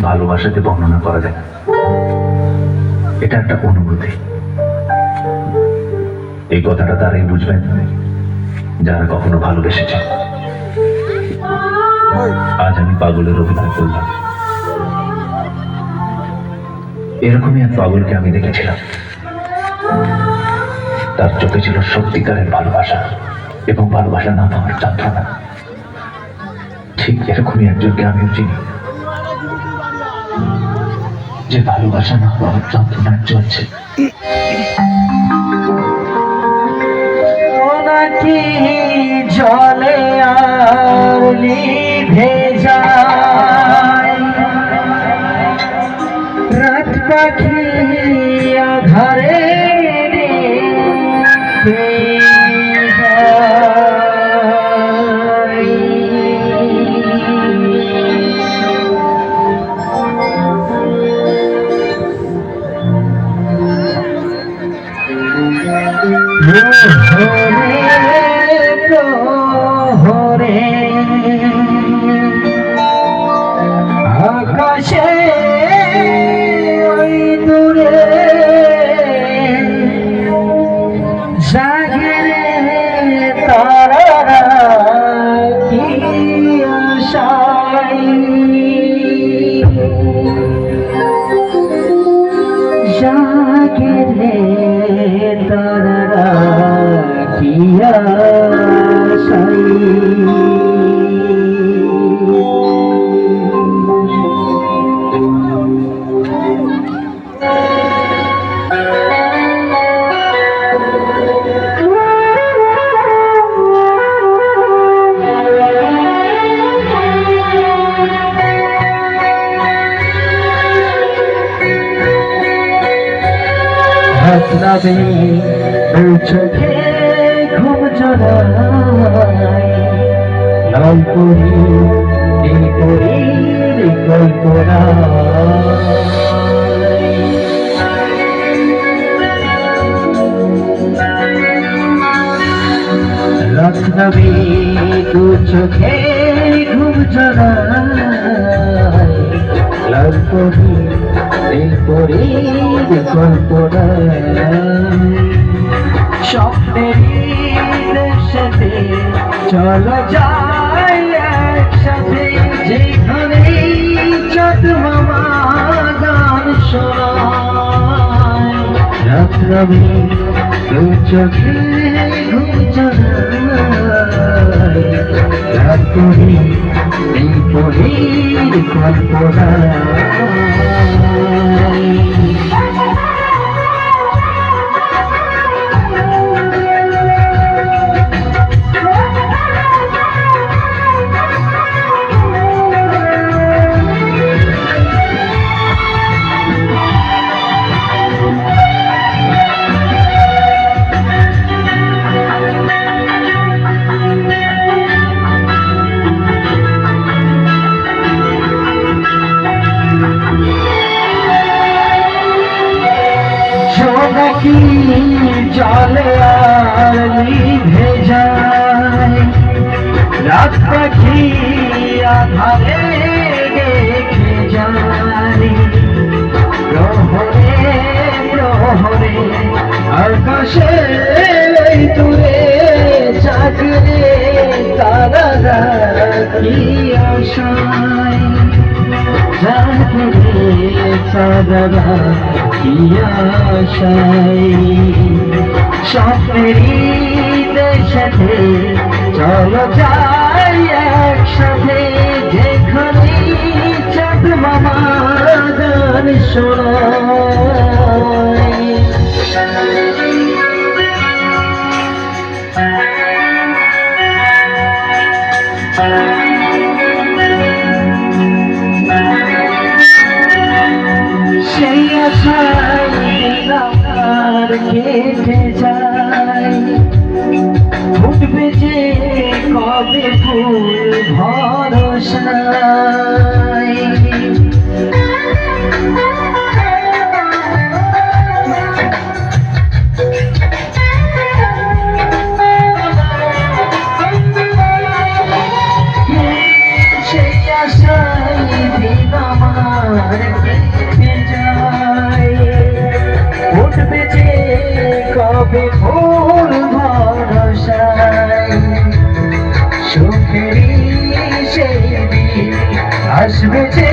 ভালোবাসাতে বর্ণনা করা যায় না। এটা একটা অনুভূতি। এই কথাটা তারাই বুঝবেন যারা কখনো ভালোবেসেছে। আজ আমি পাগলের অভিনয় করলাম। এরকমই এক পাগলকে আমি দেখেছিলাম। তার চোখে ছিল সত্যিকারের ভালোবাসা এবং ভালোবাসা না পাওয়ার যন্ত্রণা। ঠিক এরকমই একজনকে আমিও চিনি, যে ভালোবাসা না পাওয়ার যন্ত্রণায় চলছে। জলে আর লিভে যায় রাত পাখি আধারে আকাশে ওই দূরে জাগে তারারা কি আশায় জাগে তারারা কি আশায়। হাসনাবে ওই চোখে ঘুম জড়াই লাল করি এই করির কল্পনা হাসনাবে দু চোখে ঘুম জড়াই লাল করি এই করির কল্পনা স্বপ্নের দেশেতে চলো যাই একসাথে যেখানে চাঁদ মামা গান শোনায় রাত রবি দু চোখে ঘুম জড়াই রাত করি এই করির কল্পনা। নাকি জলে আর লিভে যায় রাত পাখি আধারে দেখে যায় প্রহরে প্রহরে আকাশে দূরে জাগরে তারারা কি আশায় জাগরে তারারা কি আশায় স্বপ্নেরই দেশেতে চলো যাই একসাথে যেখানে চাঁদ মামা গান শোনায়। সেই আশায় কেটে যায় ফুটবে যে কবে ফুল ভরসায় সেই আশায় দিন আমার কেটে যায় উঠবে যে কবে ভোর ভরসায় সুখেরই সেই দিন আসবে যে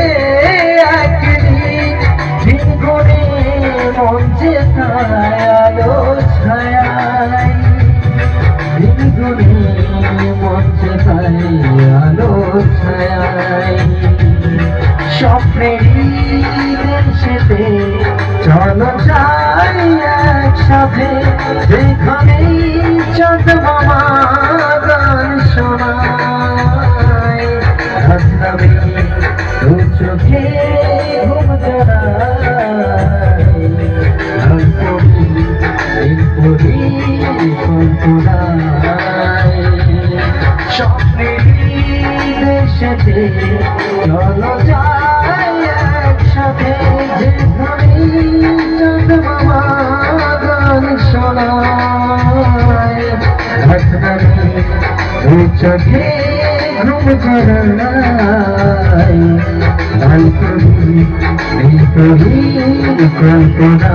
একদিন দিন করে মন যে তায় আলো ছায়ায় দিন করে মন যে তায় আলো ছায়ায় স্বপ্নেরই দেশেতে চলো যাই একসাথে যেখানে চাঁদ মামা গান শোনায় রাত নামে দু চোখে ঘুম জড়ায় গান করি দিন করি কল্পনায় স্বপ্নেরই দেশেতে চলো যাই একসাথে যেখানে চাঁদ মামা গান শোনায় রাত নামে দু চোখে ঘুম জড়ায় গান করি কল্পনা